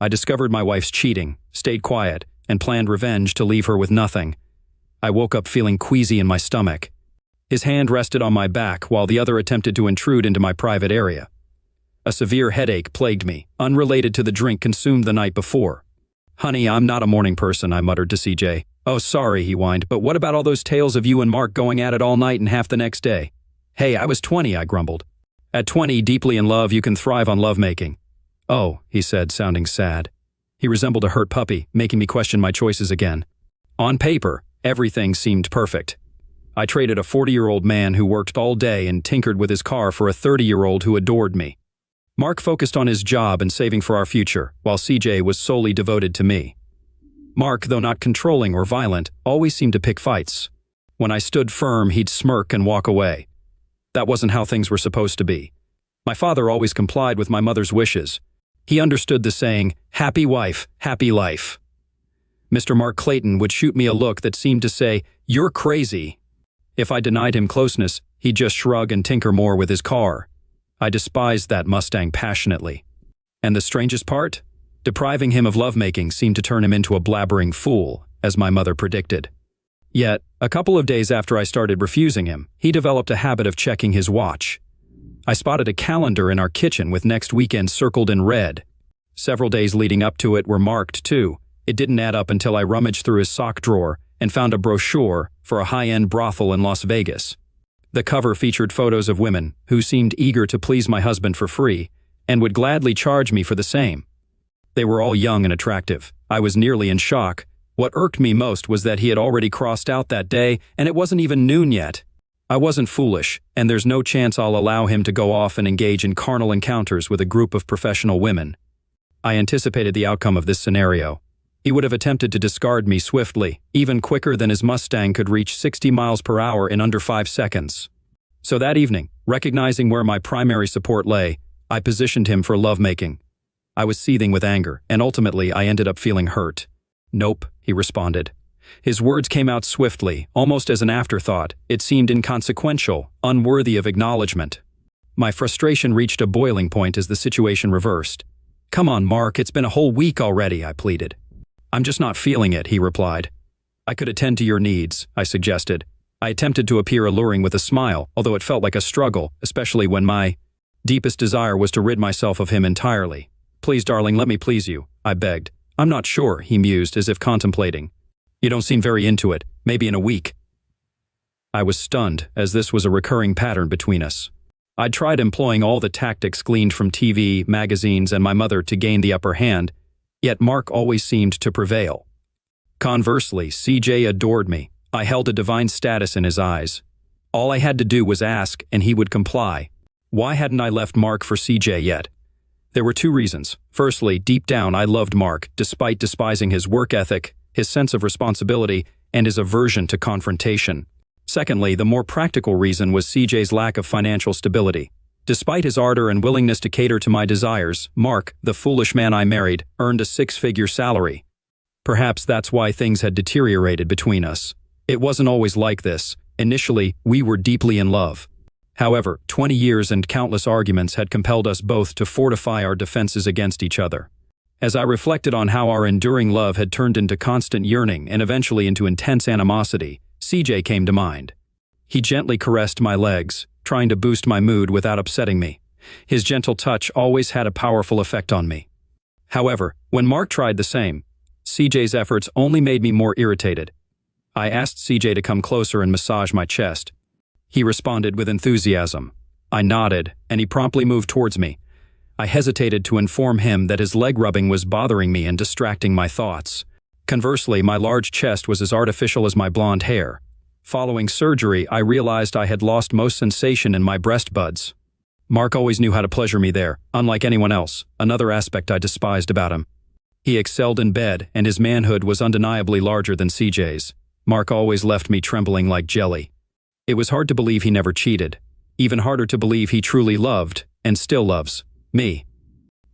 I discovered my wife's cheating, stayed quiet, and planned revenge to leave her with nothing. I woke up feeling queasy in my stomach. His hand rested on my back while the other attempted to intrude into my private area. A severe headache plagued me, unrelated to the drink consumed the night before. "Honey, I'm not a morning person," I muttered to CJ. "Oh, sorry," he whined, "but what about all those tales of you and Mark going at it all night and half the next day?" "Hey, I was 20, I grumbled. "At 20, deeply in love, you can thrive on lovemaking." "Oh," he said, sounding sad. He resembled a hurt puppy, making me question my choices again. On paper, everything seemed perfect. I traded a 40-year-old man who worked all day and tinkered with his car for a 30-year-old who adored me. Mark focused on his job and saving for our future, while CJ was solely devoted to me. Mark, though not controlling or violent, always seemed to pick fights. When I stood firm, he'd smirk and walk away. That wasn't how things were supposed to be. My father always complied with my mother's wishes. He understood the saying, "Happy wife, happy life." Mr. Mark Clayton would shoot me a look that seemed to say, "You're crazy." If I denied him closeness, he'd just shrug and tinker more with his car. I despised that Mustang passionately. And the strangest part? Depriving him of lovemaking seemed to turn him into a blabbering fool, as my mother predicted. Yet, a couple of days after I started refusing him, he developed a habit of checking his watch. I spotted a calendar in our kitchen with next weekend circled in red. Several days leading up to it were marked, too. It didn't add up until I rummaged through his sock drawer and found a brochure for a high-end brothel in Las Vegas. The cover featured photos of women who seemed eager to please my husband for free and would gladly charge me for the same. They were all young and attractive. I was nearly in shock. What irked me most was that he had already crossed out that day and it wasn't even noon yet. I wasn't foolish, and there's no chance I'll allow him to go off and engage in carnal encounters with a group of professional women. I anticipated the outcome of this scenario. He would have attempted to discard me swiftly, even quicker than his Mustang could reach 60 miles per hour in under 5 seconds. So that evening, recognizing where my primary support lay, I positioned him for lovemaking. I was seething with anger, and ultimately I ended up feeling hurt. "Nope," he responded. His words came out swiftly, almost as an afterthought. It seemed inconsequential, unworthy of acknowledgement. My frustration reached a boiling point as the situation reversed. "Come on, Mark, it's been a whole week already," I pleaded. "I'm just not feeling it," he replied. "I could attend to your needs," I suggested. I attempted to appear alluring with a smile, although it felt like a struggle, especially when my deepest desire was to rid myself of him entirely. "Please, darling, let me please you," I begged. "I'm not sure," he mused, as if contemplating. "You don't seem very into it. Maybe in a week." I was stunned, as this was a recurring pattern between us. I'd tried employing all the tactics gleaned from TV, magazines, and my mother to gain the upper hand, yet Mark always seemed to prevail. Conversely, CJ adored me. I held a divine status in his eyes. All I had to do was ask, and he would comply. Why hadn't I left Mark for CJ yet? There were 2 reasons. Firstly, deep down I loved Mark, despite despising his work ethic, his sense of responsibility, and his aversion to confrontation. Secondly, the more practical reason was CJ's lack of financial stability. Despite his ardor and willingness to cater to my desires, Mark, the foolish man I married, earned a 6-figure salary. Perhaps that's why things had deteriorated between us. It wasn't always like this. Initially, we were deeply in love. However, 20 years and countless arguments had compelled us both to fortify our defenses against each other. As I reflected on how our enduring love had turned into constant yearning and eventually into intense animosity, CJ came to mind. He gently caressed my legs, trying to boost my mood without upsetting me. His gentle touch always had a powerful effect on me. However, when Mark tried the same, CJ's efforts only made me more irritated. I asked CJ to come closer and massage my chest. He responded with enthusiasm. I nodded, and he promptly moved towards me. I hesitated to inform him that his leg rubbing was bothering me and distracting my thoughts. Conversely, my large chest was as artificial as my blonde hair. Following surgery, I realized I had lost most sensation in my breast buds. Mark always knew how to pleasure me there, unlike anyone else, another aspect I despised about him. He excelled in bed, and his manhood was undeniably larger than CJ's. Mark always left me trembling like jelly. It was hard to believe he never cheated. Even harder to believe he truly loved, and still loves, me.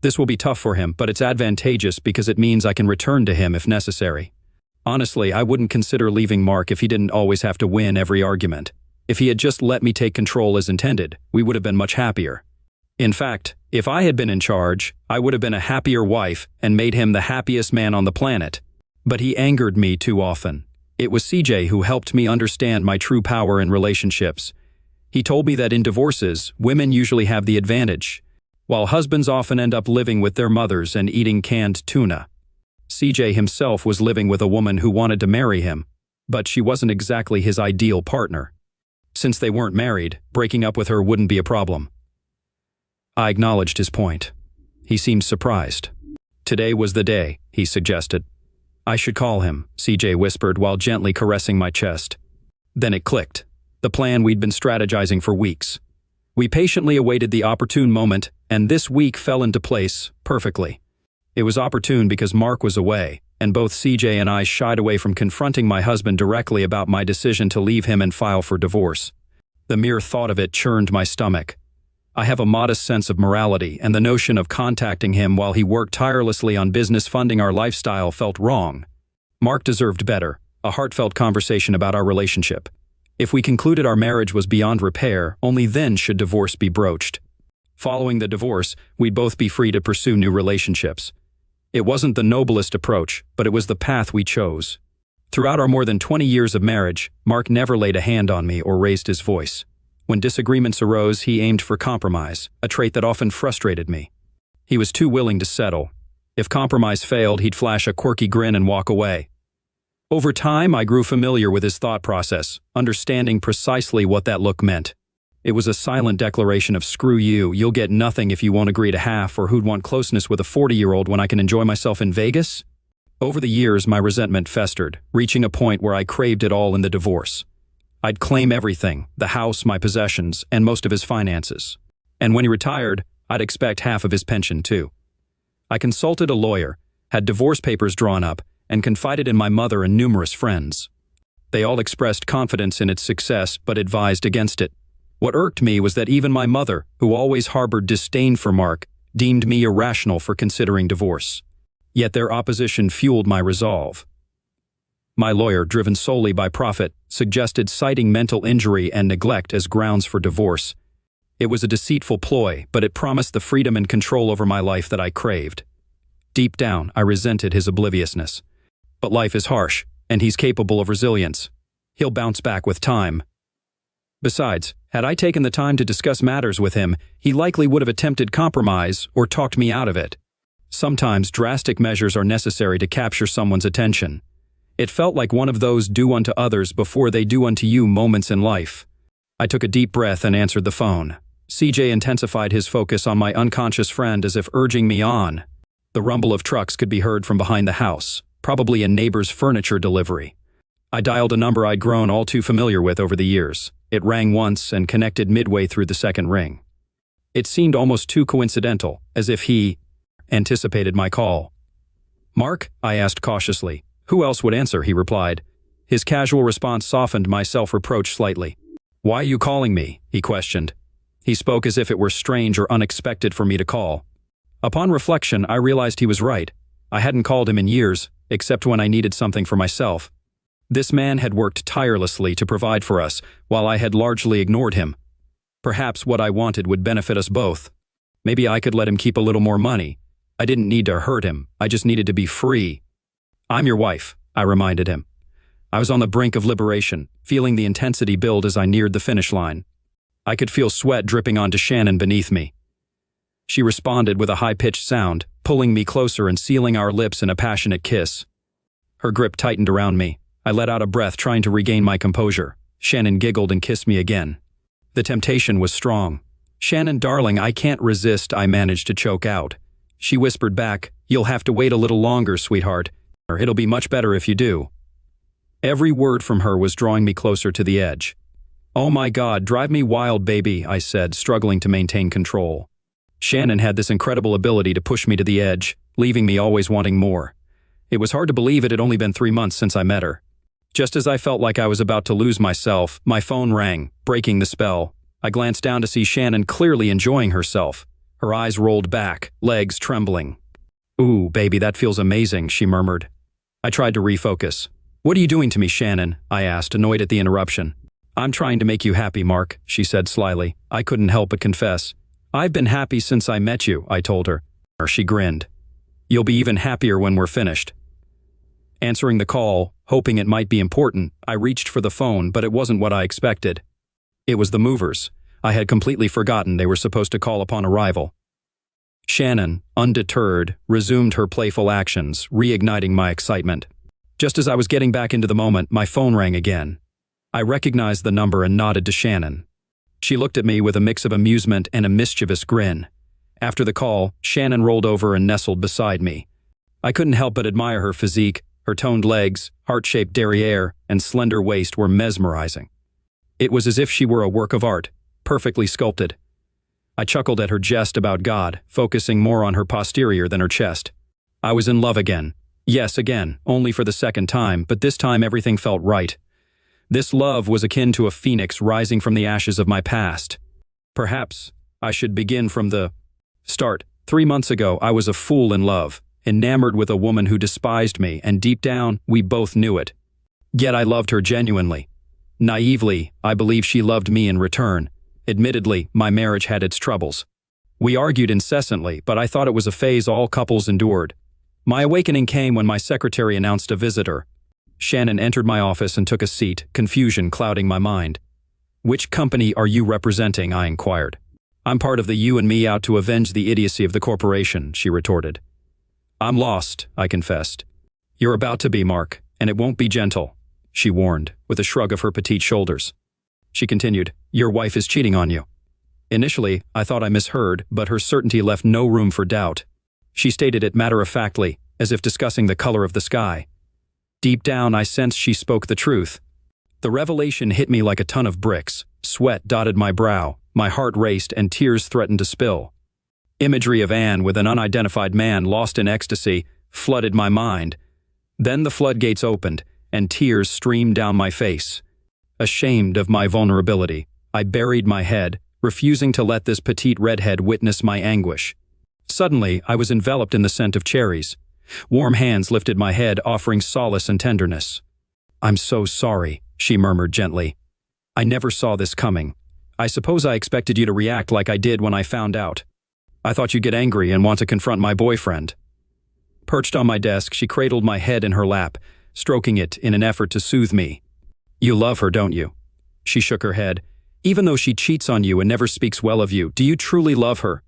This will be tough for him, but it's advantageous because it means I can return to him if necessary. Honestly, I wouldn't consider leaving Mark if he didn't always have to win every argument. If he had just let me take control as intended, we would have been much happier. In fact, If I had been in charge, I would have been a happier wife and made him the happiest man on the planet. But he angered me too often. It was CJ who helped me understand my true power in relationships. He told me that in divorces, women usually have the advantage, while husbands often end up living with their mothers and eating canned tuna. CJ himself was living with a woman who wanted to marry him, but she wasn't exactly his ideal partner. Since they weren't married, breaking up with her wouldn't be a problem. I acknowledged his point. He seemed surprised. Today was the day, he suggested. I should call him, CJ whispered while gently caressing my chest. Then it clicked. The plan we'd been strategizing for weeks. We patiently awaited the opportune moment, and this week fell into place perfectly. It was opportune because Mark was away, and both CJ and I shied away from confronting my husband directly about my decision to leave him and file for divorce. The mere thought of it churned my stomach. I have a modest sense of morality, and the notion of contacting him while he worked tirelessly on business funding our lifestyle felt wrong. Mark deserved better, a heartfelt conversation about our relationship. If we concluded our marriage was beyond repair, only then should divorce be broached. Following the divorce, we'd both be free to pursue new relationships. It wasn't the noblest approach, but it was the path we chose. Throughout our more than 20 years of marriage, Mark never laid a hand on me or raised his voice. When disagreements arose, he aimed for compromise, a trait that often frustrated me. He was too willing to settle. If compromise failed, he'd flash a quirky grin and walk away. Over time, I grew familiar with his thought process, understanding precisely what that look meant. It was a silent declaration of screw you, you'll get nothing if you won't agree to half, or who'd want closeness with a 40-year-old when I can enjoy myself in Vegas? Over the years, my resentment festered, reaching a point where I craved it all in the divorce. I'd claim everything, the house, my possessions, and most of his finances. And when he retired, I'd expect half of his pension too. I consulted a lawyer, had divorce papers drawn up, and confided in my mother and numerous friends. They all expressed confidence in its success but advised against it. What irked me was that even my mother, who always harbored disdain for Mark, deemed me irrational for considering divorce. Yet their opposition fueled my resolve. My lawyer, driven solely by profit, suggested citing mental injury and neglect as grounds for divorce. It was a deceitful ploy, but it promised the freedom and control over my life that I craved. Deep down, I resented his obliviousness. But life is harsh, and he's capable of resilience. He'll bounce back with time. Besides, had I taken the time to discuss matters with him, he likely would have attempted compromise or talked me out of it. Sometimes drastic measures are necessary to capture someone's attention. It felt like one of those do unto others before they do unto you moments in life. I took a deep breath and answered the phone. CJ intensified his focus on my unconscious friend as if urging me on. The rumble of trucks could be heard from behind the house, probably a neighbor's furniture delivery. I dialed a number I'd grown all too familiar with over the years. It rang once and connected midway through the second ring. It seemed almost too coincidental, as if he anticipated my call. "Mark?" I asked cautiously. "Who else would answer?" he replied. His casual response softened my self-reproach slightly. "Why are you calling me?" he questioned. He spoke as if it were strange or unexpected for me to call. Upon reflection, I realized he was right. I hadn't called him in years, except when I needed something for myself. This man had worked tirelessly to provide for us, while I had largely ignored him. Perhaps what I wanted would benefit us both. Maybe I could let him keep a little more money. I didn't need to hurt him, I just needed to be free. "I'm your wife," I reminded him. I was on the brink of liberation, feeling the intensity build as I neared the finish line. I could feel sweat dripping onto Shannon beneath me. She responded with a high-pitched sound, pulling me closer and sealing our lips in a passionate kiss. Her grip tightened around me. I let out a breath, trying to regain my composure. Shannon giggled and kissed me again. The temptation was strong. "Shannon, darling, I can't resist," I managed to choke out. She whispered back, "You'll have to wait a little longer, sweetheart. It'll be much better if you do." Every word from her was drawing me closer to the edge. "Oh my God, drive me wild, baby," I said, struggling to maintain control. Shannon had this incredible ability to push me to the edge, leaving me always wanting more. It was hard to believe it had only been 3 months since I met her. Just as I felt like I was about to lose myself, my phone rang, breaking the spell. I glanced down to see Shannon clearly enjoying herself. Her eyes rolled back, legs trembling. "Ooh, baby, that feels amazing," she murmured. I tried to refocus. "What are you doing to me, Shannon?" I asked, annoyed at the interruption. "I'm trying to make you happy, Mark," she said slyly. I couldn't help but confess. "I've been happy since I met you," I told her. She grinned. "You'll be even happier when we're finished." Answering the call, hoping it might be important, I reached for the phone, but it wasn't what I expected. It was the movers. I had completely forgotten they were supposed to call upon arrival. Shannon, undeterred, resumed her playful actions, reigniting my excitement. Just as I was getting back into the moment, my phone rang again. I recognized the number and nodded to Shannon. She looked at me with a mix of amusement and a mischievous grin. After the call, Shannon rolled over and nestled beside me. I couldn't help but admire her physique. Her toned legs, heart-shaped derriere, and slender waist were mesmerizing. It was as if she were a work of art, perfectly sculpted. I chuckled at her jest about God, focusing more on her posterior than her chest. I was in love again. Yes, again, only for the second time, but this time everything felt right. This love was akin to a phoenix rising from the ashes of my past. Perhaps I should begin from the start. 3 months ago, I was a fool in love, enamored with a woman who despised me, and deep down, we both knew it. Yet I loved her genuinely. Naively, I believed she loved me in return. Admittedly, my marriage had its troubles. We argued incessantly, but I thought it was a phase all couples endured. My awakening came when my secretary announced a visitor. Shannon entered my office and took a seat, confusion clouding my mind. "Which company are you representing?" I inquired. "I'm part of the you and me out to avenge the idiocy of the corporation," she retorted. "I'm lost," I confessed. "You're about to be, Mark, and it won't be gentle," she warned, with a shrug of her petite shoulders. She continued, "Your wife is cheating on you." Initially, I thought I misheard, but her certainty left no room for doubt. She stated it matter-of-factly, as if discussing the color of the sky. Deep down, I sensed she spoke the truth. The revelation hit me like a ton of bricks. Sweat dotted my brow, my heart raced, and tears threatened to spill. Imagery of Anne with an unidentified man lost in ecstasy flooded my mind. Then the floodgates opened, and tears streamed down my face. Ashamed of my vulnerability, I buried my head, refusing to let this petite redhead witness my anguish. Suddenly, I was enveloped in the scent of cherries. Warm hands lifted my head, offering solace and tenderness. "I'm so sorry," she murmured gently. "I never saw this coming. I suppose I expected you to react like I did when I found out. I thought you'd get angry and want to confront my boyfriend." Perched on my desk, she cradled my head in her lap, stroking it in an effort to soothe me. "You love her, don't you?" She shook her head. "Even though she cheats on you and never speaks well of you, do you truly love her?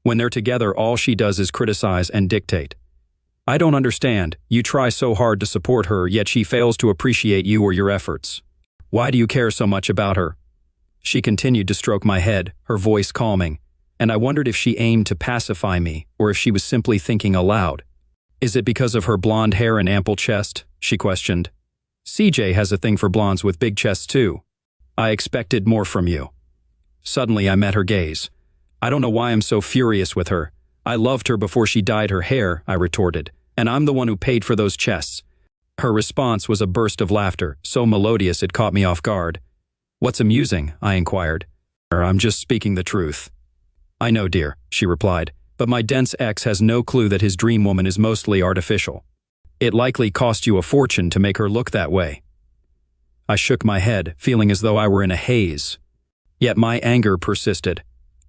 When they're together, all she does is criticize and dictate. I don't understand. You try so hard to support her, yet she fails to appreciate you or your efforts. Why do you care so much about her?" She continued to stroke my head, her voice calming, and I wondered if she aimed to pacify me or if she was simply thinking aloud. "Is it because of her blonde hair and ample chest?" she questioned. "CJ has a thing for blondes with big chests too. I expected more from you." Suddenly I met her gaze. "I don't know why I'm so furious with her. I loved her before she dyed her hair," I retorted, "and I'm the one who paid for those chests." Her response was a burst of laughter, so melodious it caught me off guard. "What's amusing?" I inquired. "I'm just speaking the truth." "I know, dear," she replied, "but my dense ex has no clue that his dream woman is mostly artificial. It likely cost you a fortune to make her look that way." I shook my head, feeling as though I were in a haze. Yet my anger persisted.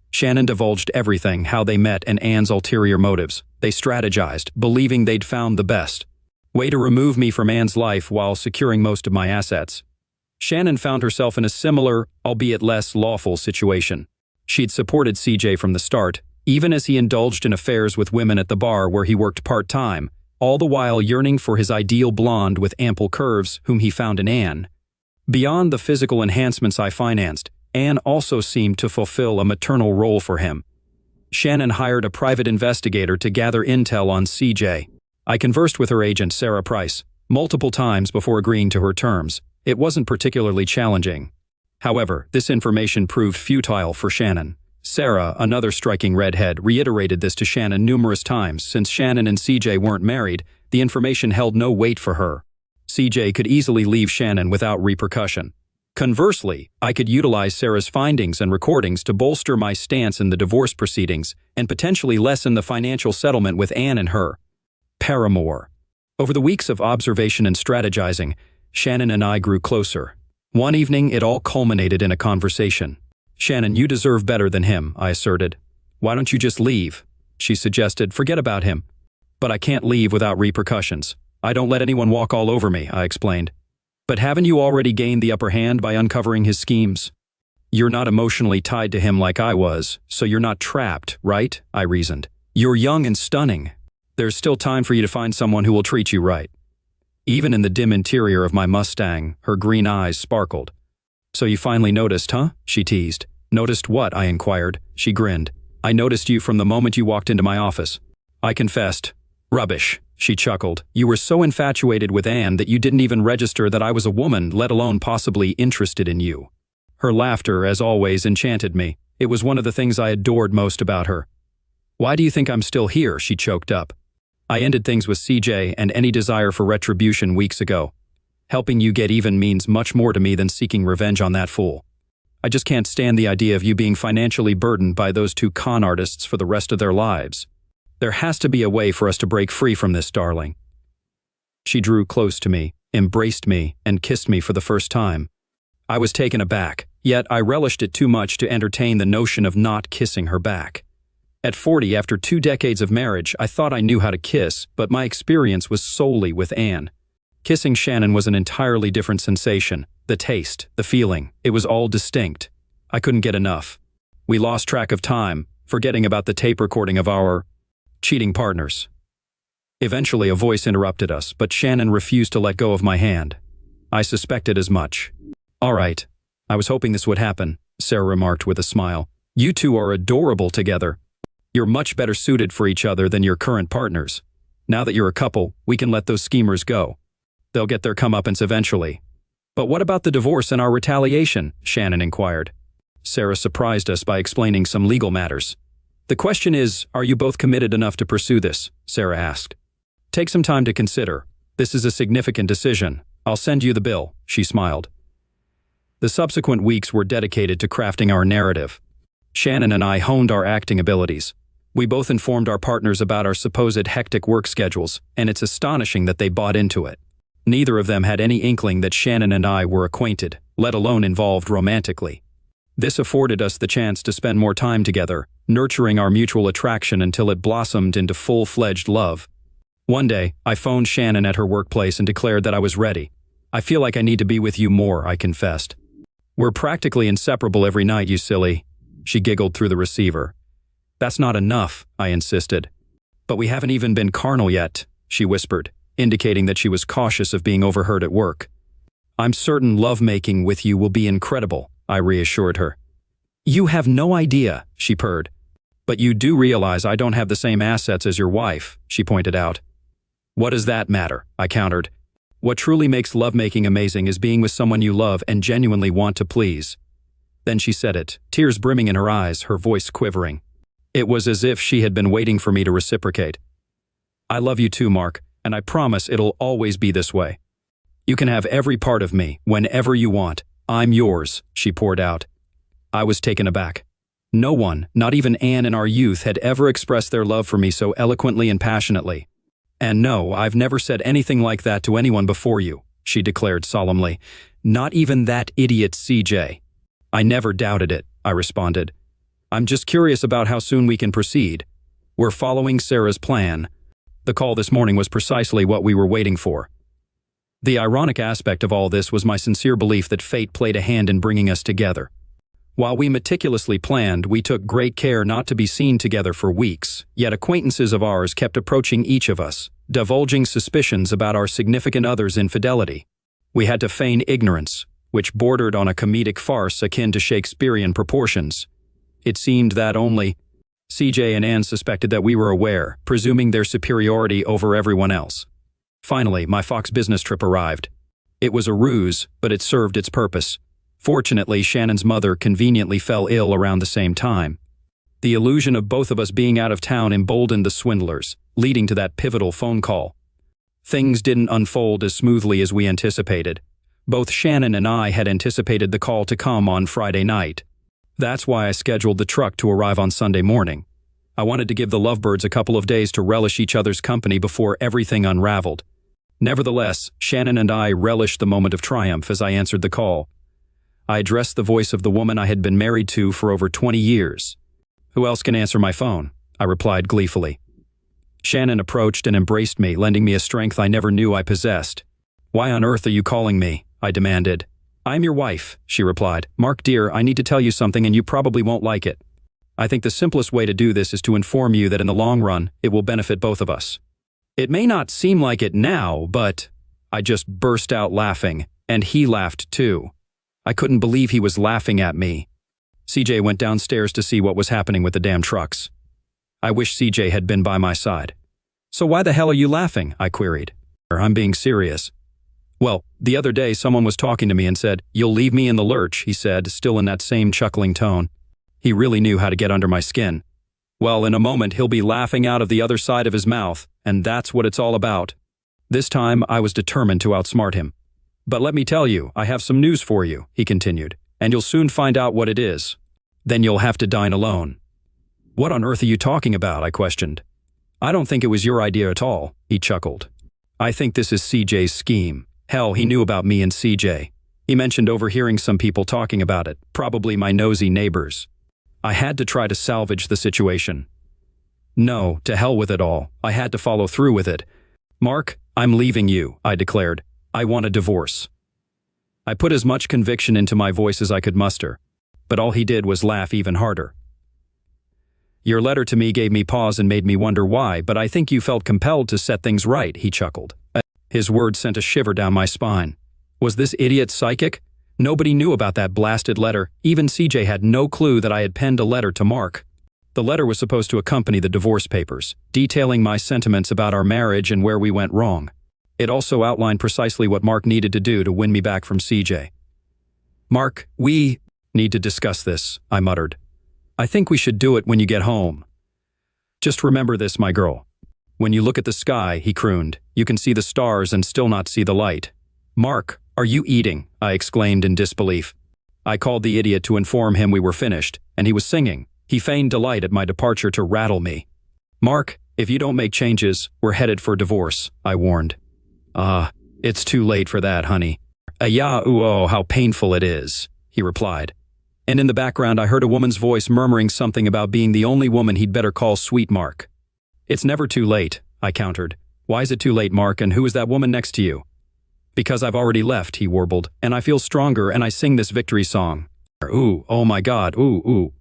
Shannon divulged everything, how they met and Anne's ulterior motives. They strategized, believing they'd found the best way to remove me from Anne's life while securing most of my assets. Shannon found herself in a similar, albeit less lawful situation. She'd supported CJ from the start, even as he indulged in affairs with women at the bar where he worked part-time, all the while yearning for his ideal blonde with ample curves whom he found in Anne. Beyond the physical enhancements I financed, Anne also seemed to fulfill a maternal role for him. Shannon hired a private investigator to gather intel on CJ. I conversed with her agent, Sarah Price, multiple times before agreeing to her terms. It wasn't particularly challenging. However, this information proved futile for Shannon. Sarah, another striking redhead, reiterated this to Shannon numerous times. Since Shannon and CJ weren't married, the information held no weight for her. CJ could easily leave Shannon without repercussion. Conversely, I could utilize Sarah's findings and recordings to bolster my stance in the divorce proceedings and potentially lessen the financial settlement with Anne and her paramour. Over the weeks of observation and strategizing, Shannon and I grew closer. One evening, it all culminated in a conversation. "Shannon, you deserve better than him," I asserted. Why don't you just leave? She suggested. Forget about him. But I can't leave without repercussions. I don't let anyone walk all over me, I explained. But haven't you already gained the upper hand by uncovering his schemes? You're not emotionally tied to him like I was, so you're not trapped, right? I reasoned. You're young and stunning. There's still time for you to find someone who will treat you right. Even in the dim interior of my Mustang, her green eyes sparkled. So you finally noticed, huh? She teased. Noticed what? I inquired. She grinned. I noticed you from the moment you walked into my office. I confessed. Rubbish, she chuckled. You were so infatuated with Anne that you didn't even register that I was a woman, let alone possibly interested in you. Her laughter, as always, enchanted me. It was one of the things I adored most about her. Why do you think I'm still here? She choked up. I ended things with CJ and any desire for retribution weeks ago. Helping you get even means much more to me than seeking revenge on that fool. I just can't stand the idea of you being financially burdened by those two con artists for the rest of their lives. There has to be a way for us to break free from this, darling. She drew close to me, embraced me, and kissed me for the first time. I was taken aback, yet I relished it too much to entertain the notion of not kissing her back. At 40, after 2 decades of marriage, I thought I knew how to kiss, but my experience was solely with Anne. Kissing Shannon was an entirely different sensation. The taste, the feeling, it was all distinct. I couldn't get enough. We lost track of time, forgetting about the tape recording of our cheating partners. Eventually, a voice interrupted us, but Shannon refused to let go of my hand. I suspected as much. All right. I was hoping this would happen, Sarah remarked with a smile. You two are adorable together. You're much better suited for each other than your current partners. Now that you're a couple, we can let those schemers go. They'll get their comeuppance eventually. But what about the divorce and our retaliation? Shannon inquired. Sarah surprised us by explaining some legal matters. The question is, are you both committed enough to pursue this? Sarah asked. Take some time to consider. This is a significant decision. I'll send you the bill, she smiled. The subsequent weeks were dedicated to crafting our narrative. Shannon and I honed our acting abilities. We both informed our partners about our supposed hectic work schedules, and it's astonishing that they bought into it. Neither of them had any inkling that Shannon and I were acquainted, let alone involved romantically. This afforded us the chance to spend more time together, nurturing our mutual attraction until it blossomed into full-fledged love. One day, I phoned Shannon at her workplace and declared that I was ready. I feel like I need to be with you more, I confessed. We're practically inseparable every night, you silly. She giggled through the receiver. That's not enough, I insisted. But we haven't even been carnal yet, she whispered, indicating that she was cautious of being overheard at work. I'm certain lovemaking with you will be incredible, I reassured her. You have no idea, she purred. But you do realize I don't have the same assets as your wife, she pointed out. What does that matter? I countered. What truly makes lovemaking amazing is being with someone you love and genuinely want to please. Then she said it, tears brimming in her eyes, her voice quivering. It was as if she had been waiting for me to reciprocate. I love you too, Mark, and I promise it'll always be this way. You can have every part of me, whenever you want. I'm yours, she poured out. I was taken aback. No one, not even Anne in our youth, had ever expressed their love for me so eloquently and passionately. And no, I've never said anything like that to anyone before you, she declared solemnly. Not even that idiot CJ. I never doubted it, I responded. I'm just curious about how soon we can proceed. We're following Sarah's plan. The call this morning was precisely what we were waiting for. The ironic aspect of all this was my sincere belief that fate played a hand in bringing us together. While we meticulously planned, we took great care not to be seen together for weeks, yet acquaintances of ours kept approaching each of us, divulging suspicions about our significant other's infidelity. We had to feign ignorance, which bordered on a comedic farce akin to Shakespearean proportions. It seemed that only CJ and Anne suspected that we were aware, presuming their superiority over everyone else. Finally, my Fox business trip arrived. It was a ruse, but it served its purpose. Fortunately, Shannon's mother conveniently fell ill around the same time. The illusion of both of us being out of town emboldened the swindlers, leading to that pivotal phone call. Things didn't unfold as smoothly as we anticipated. Both Shannon and I had anticipated the call to come on Friday night. That's why I scheduled the truck to arrive on Sunday morning. I wanted to give the lovebirds a couple of days to relish each other's company before everything unraveled. Nevertheless, Shannon and I relished the moment of triumph as I answered the call. I addressed the voice of the woman I had been married to for over 20 years. Who else can answer my phone? I replied gleefully. Shannon approached and embraced me, lending me a strength I never knew I possessed. Why on earth are you calling me? I demanded. I'm your wife, she replied. Mark dear, I need to tell you something and you probably won't like it. I think the simplest way to do this is to inform you that in the long run, it will benefit both of us. It may not seem like it now, but… I just burst out laughing, and he laughed too. I couldn't believe he was laughing at me. CJ went downstairs to see what was happening with the damn trucks. I wish CJ had been by my side. So why the hell are you laughing? I queried. I'm being serious. Well, the other day someone was talking to me and said, "You'll leave me in the lurch," he said, still in that same chuckling tone. He really knew how to get under my skin. Well, in a moment he'll be laughing out of the other side of his mouth, and that's what it's all about. This time I was determined to outsmart him. But let me tell you, I have some news for you, he continued, and you'll soon find out what it is. Then you'll have to dine alone. What on earth are you talking about? I questioned. I don't think it was your idea at all, he chuckled. I think this is CJ's scheme. Hell, he knew about me and CJ. He mentioned overhearing some people talking about it, probably my nosy neighbors. I had to try to salvage the situation. No, to hell with it all. I had to follow through with it. Mark, I'm leaving you, I declared. I want a divorce. I put as much conviction into my voice as I could muster, but all he did was laugh even harder. Your letter to me gave me pause and made me wonder why, but I think you felt compelled to set things right, he chuckled. His words sent a shiver down my spine. Was this idiot psychic? Nobody knew about that blasted letter. Even CJ had no clue that I had penned a letter to Mark. The letter was supposed to accompany the divorce papers, detailing my sentiments about our marriage and where we went wrong. It also outlined precisely what Mark needed to do to win me back from CJ. Mark, we need to discuss this, I muttered. I think we should do it when you get home. Just remember this, my girl. When you look at the sky, he crooned, you can see the stars and still not see the light. Mark, are you eating? I exclaimed in disbelief. I called the idiot to inform him we were finished, and he was singing. He feigned delight at my departure to rattle me. Mark, if you don't make changes, we're headed for divorce, I warned. It's too late for that, honey. Oh, how painful it is, he replied. And in the background I heard a woman's voice murmuring something about being the only woman he'd better call Sweet Mark. It's never too late, I countered. Why is it too late, Mark, and who is that woman next to you? Because I've already left, he warbled, and I feel stronger and I sing this victory song. Ooh, oh my God, ooh.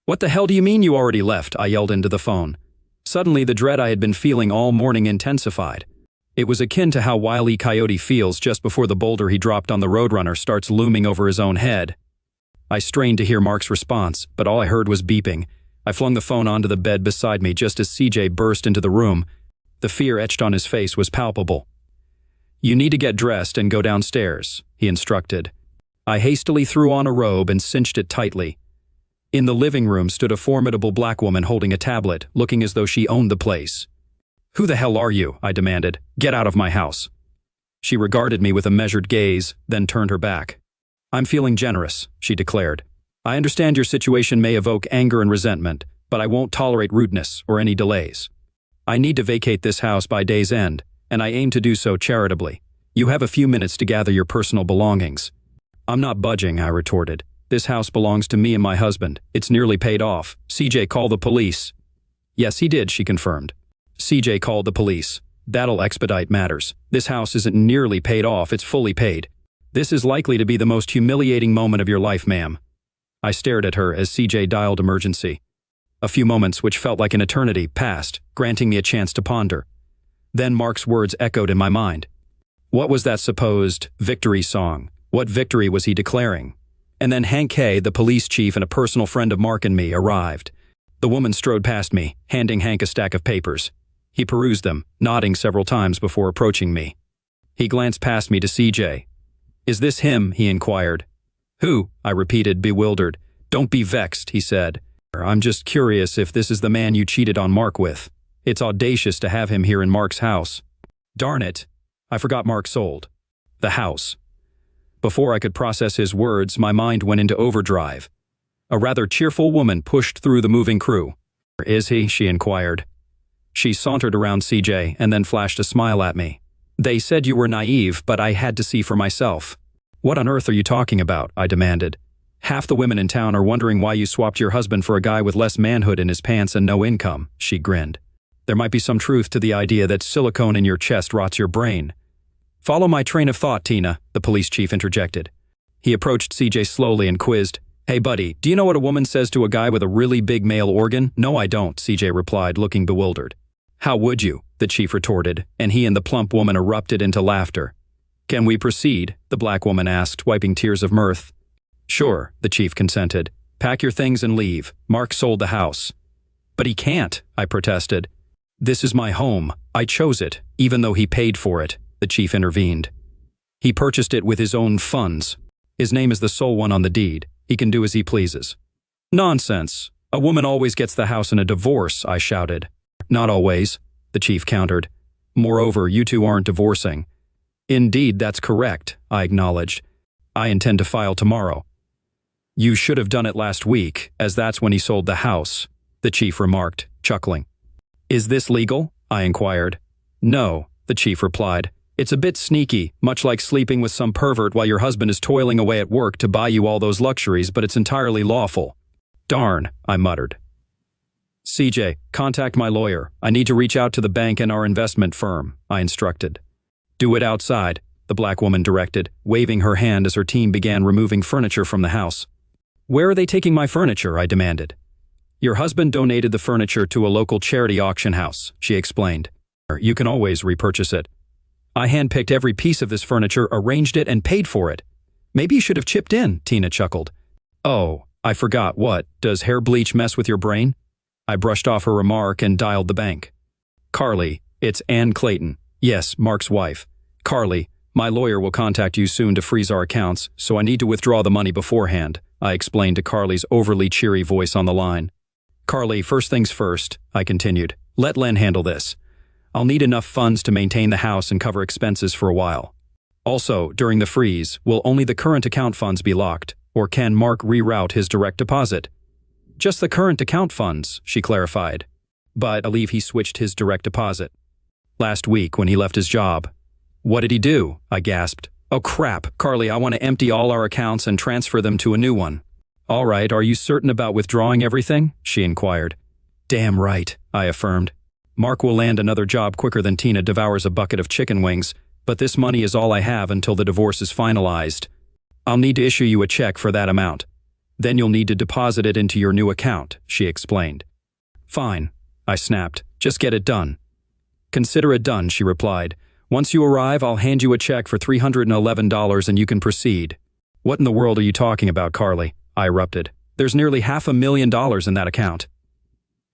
What the hell do you mean you already left? I yelled into the phone. Suddenly the dread I had been feeling all morning intensified. It was akin to how Wile E. Coyote feels just before the boulder he dropped on the Roadrunner starts looming over his own head. I strained to hear Mark's response, but all I heard was beeping. I flung the phone onto the bed beside me just as CJ burst into the room. The fear etched on his face was palpable. You need to get dressed and go downstairs, he instructed. I hastily threw on a robe and cinched it tightly. In the living room stood a formidable black woman holding a tablet, looking as though she owned the place. Who the hell are you? I demanded. Get out of my house. She regarded me with a measured gaze, then turned her back. I'm feeling generous, she declared. I understand your situation may evoke anger and resentment, but I won't tolerate rudeness or any delays. I need to vacate this house by day's end, and I aim to do so charitably. You have a few minutes to gather your personal belongings. I'm not budging, I retorted. This house belongs to me and my husband. It's nearly paid off. CJ called the police. Yes, he did, she confirmed. CJ called the police. That'll expedite matters. This house isn't nearly paid off, it's fully paid. This is likely to be the most humiliating moment of your life, ma'am. I stared at her as CJ dialed emergency. A few moments, which felt like an eternity, passed, granting me a chance to ponder. Then Mark's words echoed in my mind. What was that supposed victory song? What victory was he declaring? And then Hank Hay, the police chief and a personal friend of Mark and me, arrived. The woman strode past me, handing Hank a stack of papers. He perused them, nodding several times before approaching me. He glanced past me to CJ. Is this him? He inquired. Who? I repeated, bewildered. Don't be vexed, he said. I'm just curious if this is the man you cheated on Mark with. It's audacious to have him here in Mark's house. Darn it. I forgot Mark sold the house. Before I could process his words, my mind went into overdrive. A rather cheerful woman pushed through the moving crew. Is he? She inquired. She sauntered around CJ and then flashed a smile at me. They said you were naive, but I had to see for myself. What on earth are you talking about? I demanded. Half the women in town are wondering why you swapped your husband for a guy with less manhood in his pants and no income, she grinned. There might be some truth to the idea that silicone in your chest rots your brain. Follow my train of thought, Tina, the police chief interjected. He approached CJ slowly and quizzed, Hey buddy, do you know what a woman says to a guy with a really big male organ? No, I don't, CJ replied, looking bewildered. How would you? The chief retorted, and he and the plump woman erupted into laughter. Can we proceed? The black woman asked, wiping tears of mirth. Sure, the chief consented. Pack your things and leave. Mark sold the house. But he can't, I protested. This is my home. I chose it, even though he paid for it, the chief intervened. He purchased it with his own funds. His name is the sole one on the deed. He can do as he pleases. Nonsense. A woman always gets the house in a divorce, I shouted. Not always, the chief countered. Moreover, you two aren't divorcing. Indeed, that's correct, I acknowledged. I intend to file tomorrow. You should have done it last week, as that's when he sold the house, the chief remarked, chuckling. Is this legal? I inquired. No, the chief replied. It's a bit sneaky, much like sleeping with some pervert while your husband is toiling away at work to buy you all those luxuries, but it's entirely lawful. Darn, I muttered. CJ, contact my lawyer. I need to reach out to the bank and our investment firm, I instructed. Do it outside, the black woman directed, waving her hand as her team began removing furniture from the house. Where are they taking my furniture? I demanded. Your husband donated the furniture to a local charity auction house, she explained. You can always repurchase it. I handpicked every piece of this furniture, arranged it, and paid for it. Maybe you should have chipped in, Tina chuckled. Oh, I forgot. What? Does hair bleach mess with your brain? I brushed off her remark and dialed the bank. Carly, it's Ann Clayton. Yes, Mark's wife. Carly, my lawyer will contact you soon to freeze our accounts, so I need to withdraw the money beforehand, I explained to Carly's overly cheery voice on the line. Carly, first things first, I continued. Let Len handle this. I'll need enough funds to maintain the house and cover expenses for a while. Also, during the freeze, will only the current account funds be locked, or can Mark reroute his direct deposit? Just the current account funds, she clarified. But I believe he switched his direct deposit. Last week when he left his job. What did he do? I gasped. Oh crap, Carly, I want to empty all our accounts and transfer them to a new one. All right, are you certain about withdrawing everything? She inquired. Damn right, I affirmed. Mark will land another job quicker than Tina devours a bucket of chicken wings, but this money is all I have until the divorce is finalized. I'll need to issue you a check for that amount. Then you'll need to deposit it into your new account, she explained. Fine, I snapped. Just get it done. Consider it done, she replied. Once you arrive, I'll hand you a check for $311 and you can proceed. What in the world are you talking about, Carly? I erupted. There's nearly $500,000 in that account.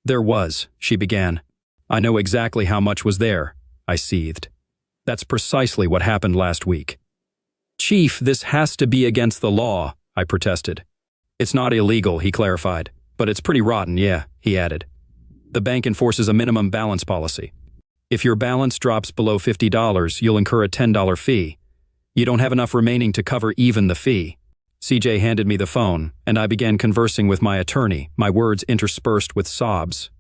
There was, she began. I know exactly how much was there, I seethed. That's precisely what happened last week. Chief, this has to be against the law, I protested. It's not illegal, he clarified, but it's pretty rotten, yeah, he added. The bank enforces a minimum balance policy. If your balance drops below $50, you'll incur a $10 fee. You don't have enough remaining to cover even the fee. CJ handed me the phone, and I began conversing with my attorney, my words interspersed with sobs.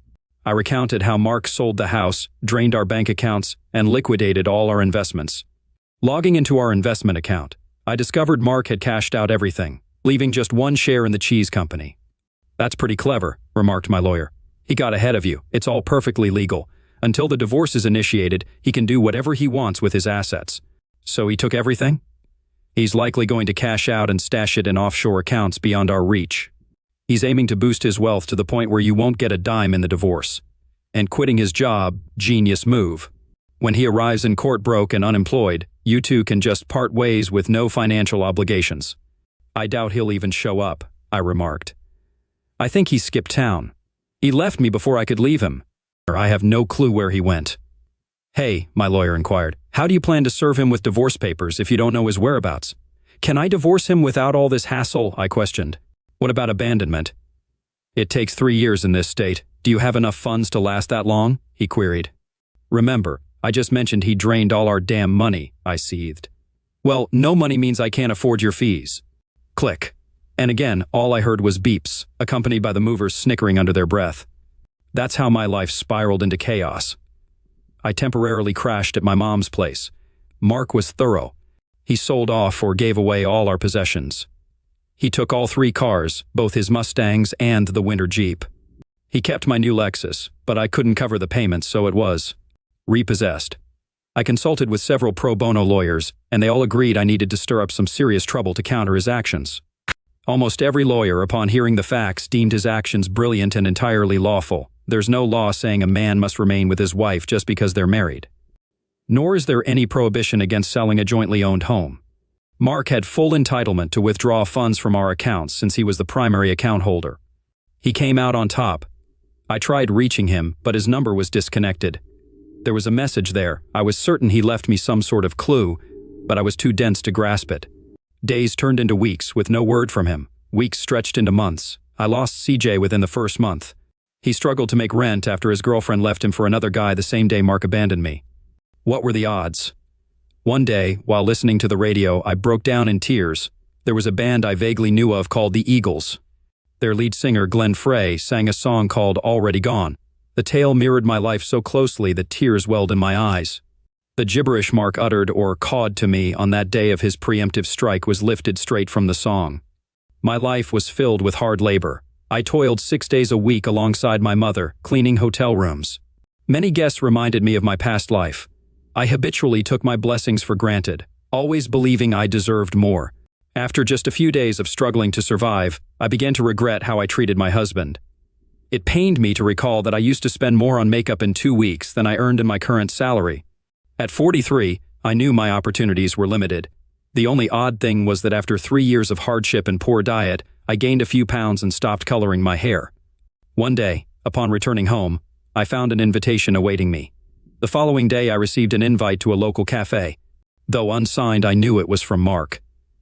I recounted how Mark sold the house, drained our bank accounts, and liquidated all our investments. Logging into our investment account, I discovered Mark had cashed out everything, leaving just one share in the cheese company. That's pretty clever, remarked my lawyer. He got ahead of you. It's all perfectly legal. Until the divorce is initiated, he can do whatever he wants with his assets. So he took everything? He's likely going to cash out and stash it in offshore accounts beyond our reach. He's aiming to boost his wealth to the point where you won't get a dime in the divorce. And quitting his job, genius move. When he arrives in court broke and unemployed, you two can just part ways with no financial obligations. I doubt he'll even show up, I remarked. I think he skipped town. He left me before I could leave him. I have no clue where he went. Hey, my lawyer inquired, how do you plan to serve him with divorce papers if you don't know his whereabouts? Can I divorce him without all this hassle? I questioned. What about abandonment? It takes 3 years in this state. Do you have enough funds to last that long? He queried. Remember, I just mentioned he drained all our damn money, I seethed. Well, no money means I can't afford your fees. Click. And again, all I heard was beeps, accompanied by the movers snickering under their breath. That's how my life spiraled into chaos. I temporarily crashed at my mom's place. Mark was thorough. He sold off or gave away all our possessions. He took all 3 cars, both his Mustangs and the winter Jeep. He kept my new Lexus, but I couldn't cover the payments, so it was repossessed. I consulted with several pro bono lawyers, and they all agreed I needed to stir up some serious trouble to counter his actions. Almost every lawyer, upon hearing the facts, deemed his actions brilliant and entirely lawful. There's no law saying a man must remain with his wife just because they're married. Nor is there any prohibition against selling a jointly owned home. Mark had full entitlement to withdraw funds from our accounts since he was the primary account holder. He came out on top. I tried reaching him, but his number was disconnected. There was a message there. I was certain he left me some sort of clue, but I was too dense to grasp it. Days turned into weeks with no word from him. Weeks stretched into months. I lost CJ within the first month. He struggled to make rent after his girlfriend left him for another guy the same day Mark abandoned me. What were the odds? One day, while listening to the radio, I broke down in tears. There was a band I vaguely knew of called the Eagles. Their lead singer, Glenn Frey, sang a song called Already Gone. The tale mirrored my life so closely that tears welled in my eyes. The gibberish Mark uttered or cawed to me on that day of his preemptive strike was lifted straight from the song. My life was filled with hard labor. I toiled 6 days a week alongside my mother, cleaning hotel rooms. Many guests reminded me of my past life. I habitually took my blessings for granted, always believing I deserved more. After just a few days of struggling to survive, I began to regret how I treated my husband. It pained me to recall that I used to spend more on makeup in 2 weeks than I earned in my current salary. At 43, I knew my opportunities were limited. The only odd thing was that after 3 years of hardship and poor diet, I gained a few pounds and stopped coloring my hair. One day, upon returning home, I found an invitation awaiting me. The following day I received an invite to a local cafe. Though unsigned, I knew it was from Mark.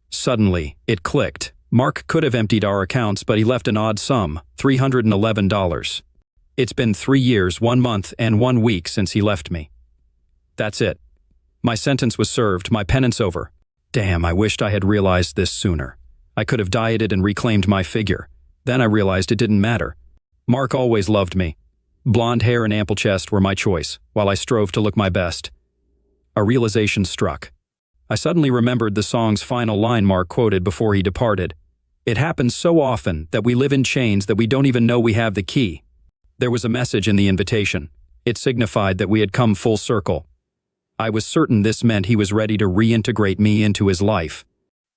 Suddenly, it clicked. Mark could have emptied our accounts, but he left an odd sum, $311. It's been 3 years, 1 month, and 1 week since he left me. That's it. My sentence was served, my penance over. Damn, I wished I had realized this sooner. I could have dieted and reclaimed my figure. Then I realized it didn't matter. Mark always loved me. Blonde hair and ample chest were my choice, while I strove to look my best. A realization struck. I suddenly remembered the song's final line Mark quoted before he departed. It happens so often that we live in chains that we don't even know we have the key. There was a message in the invitation. It signified that we had come full circle. I was certain this meant he was ready to reintegrate me into his life.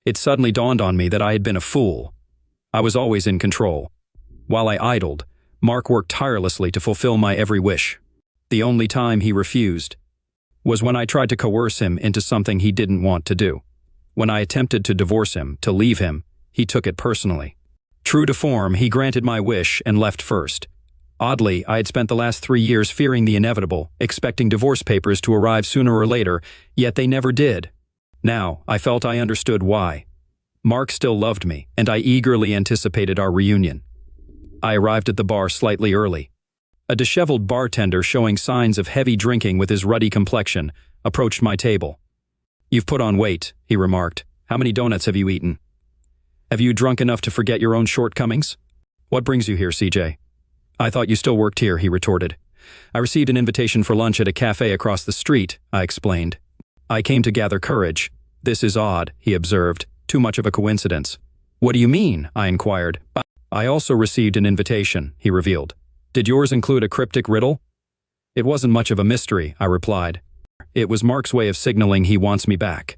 It suddenly dawned on me that I had been a fool. I was always in control. While I idled, Mark worked tirelessly to fulfill my every wish. The only time he refused was when I tried to coerce him into something he didn't want to do. When I attempted to divorce him, to leave him, he took it personally. True to form, he granted my wish and left first. Oddly, I had spent the last 3 years fearing the inevitable, expecting divorce papers to arrive sooner or later, yet they never did. Now, I felt I understood why. Mark still loved me, and I eagerly anticipated our reunion. I arrived at the bar slightly early. A disheveled bartender showing signs of heavy drinking with his ruddy complexion approached my table. "You've put on weight," he remarked. "How many donuts have you eaten? Have you drunk enough to forget your own shortcomings? What brings you here, CJ? "I thought you still worked here," he retorted. "I received an invitation for lunch at a cafe across the street," I explained. "I came to gather courage." "This is odd," he observed. "Too much of a coincidence." "What do you mean?" I inquired. "I also received an invitation," he revealed. "Did yours include a cryptic riddle?" "It wasn't much of a mystery," I replied. "It was Mark's way of signaling he wants me back."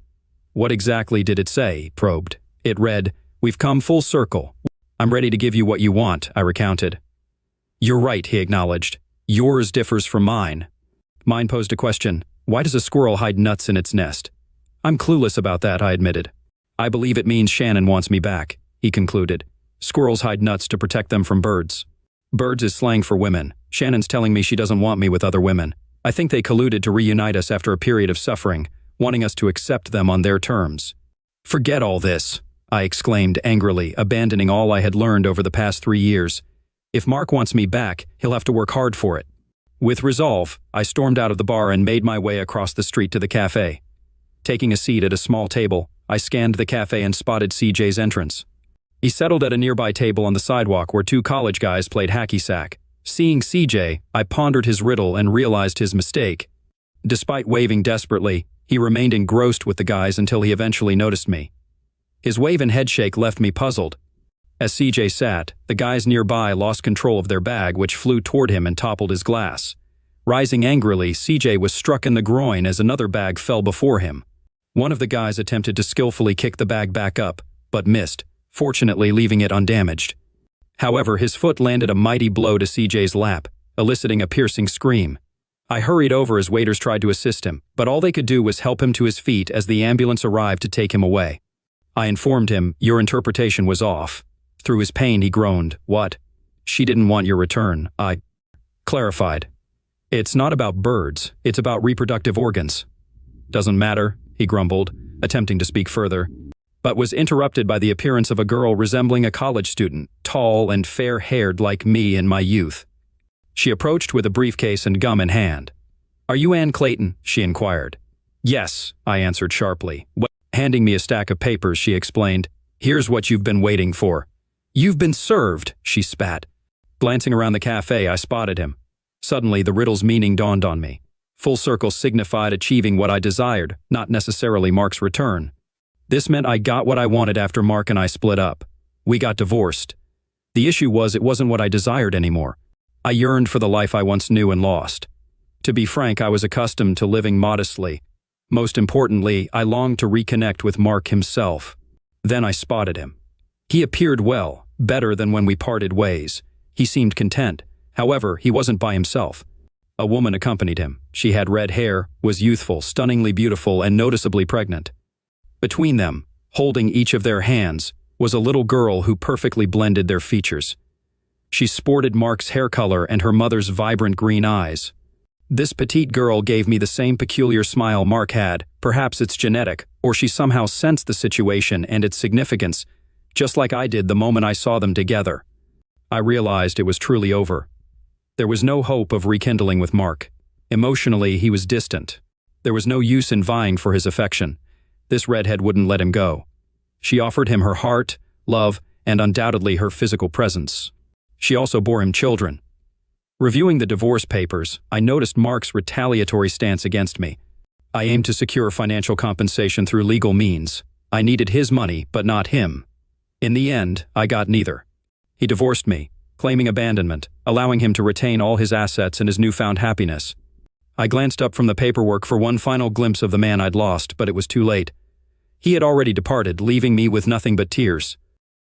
"What exactly did it say?" he probed. "It read, 'We've come full circle. I'm ready to give you what you want,'" I recounted. "You're right," he acknowledged. "Yours differs from mine." Mine posed a question. "Why does a squirrel hide nuts in its nest?" "I'm clueless about that," I admitted. "I believe it means Shannon wants me back," he concluded. "Squirrels hide nuts to protect them from birds. Birds is slang for women. Shannon's telling me she doesn't want me with other women. I think they colluded to reunite us after a period of suffering, wanting us to accept them on their terms." "Forget all this," I exclaimed angrily, abandoning all I had learned over the past 3 years. "If Mark wants me back, he'll have to work hard for it." With resolve, I stormed out of the bar and made my way across the street to the cafe. Taking a seat at a small table, I scanned the cafe and spotted CJ's entrance. He settled at a nearby table on the sidewalk where 2 college guys played hacky sack. Seeing CJ, I pondered his riddle and realized his mistake. Despite waving desperately, he remained engrossed with the guys until he eventually noticed me. His wave and headshake left me puzzled. As CJ sat, the guys nearby lost control of their bag, which flew toward him and toppled his glass. Rising angrily, CJ was struck in the groin as another bag fell before him. One of the guys attempted to skillfully kick the bag back up, but missed, fortunately leaving it undamaged. However, his foot landed a mighty blow to CJ's lap, eliciting a piercing scream. I hurried over as waiters tried to assist him, but all they could do was help him to his feet as the ambulance arrived to take him away. I informed him, "Your interpretation was off." Through his pain, he groaned, "What?" "She didn't want your return," I clarified. "It's not about birds, it's about reproductive organs." "Doesn't matter," he grumbled, attempting to speak further, but was interrupted by the appearance of a girl resembling a college student, tall and fair-haired like me in my youth. She approached with a briefcase and gum in hand. "Are you Ann Clayton?" she inquired. "Yes," I answered sharply. Handing me a stack of papers, she explained, "Here's what you've been waiting for." "You've been served," she spat. Glancing around the cafe, I spotted him. Suddenly, the riddle's meaning dawned on me. Full circle signified achieving what I desired, not necessarily Mark's return. This meant I got what I wanted after Mark and I split up. We got divorced. The issue was it wasn't what I desired anymore. I yearned for the life I once knew and lost. To be frank, I was accustomed to living modestly. Most importantly, I longed to reconnect with Mark himself. Then I spotted him. He appeared well, better than when we parted ways. He seemed content. However, he wasn't by himself. A woman accompanied him. She had red hair, was youthful, stunningly beautiful, and noticeably pregnant. Between them, holding each of their hands, was a little girl who perfectly blended their features. She sported Mark's hair color and her mother's vibrant green eyes. This petite girl gave me the same peculiar smile Mark had. Perhaps it's genetic, or she somehow sensed the situation and its significance, just like I did the moment I saw them together. I realized it was truly over. There was no hope of rekindling with Mark. Emotionally, he was distant. There was no use in vying for his affection. This redhead wouldn't let him go. She offered him her heart, love, and undoubtedly her physical presence. She also bore him children. Reviewing the divorce papers, I noticed Mark's retaliatory stance against me. I aimed to secure financial compensation through legal means. I needed his money, but not him. In the end, I got neither. He divorced me, claiming abandonment, allowing him to retain all his assets and his newfound happiness. I glanced up from the paperwork for one final glimpse of the man I'd lost, but it was too late. He had already departed, leaving me with nothing but tears.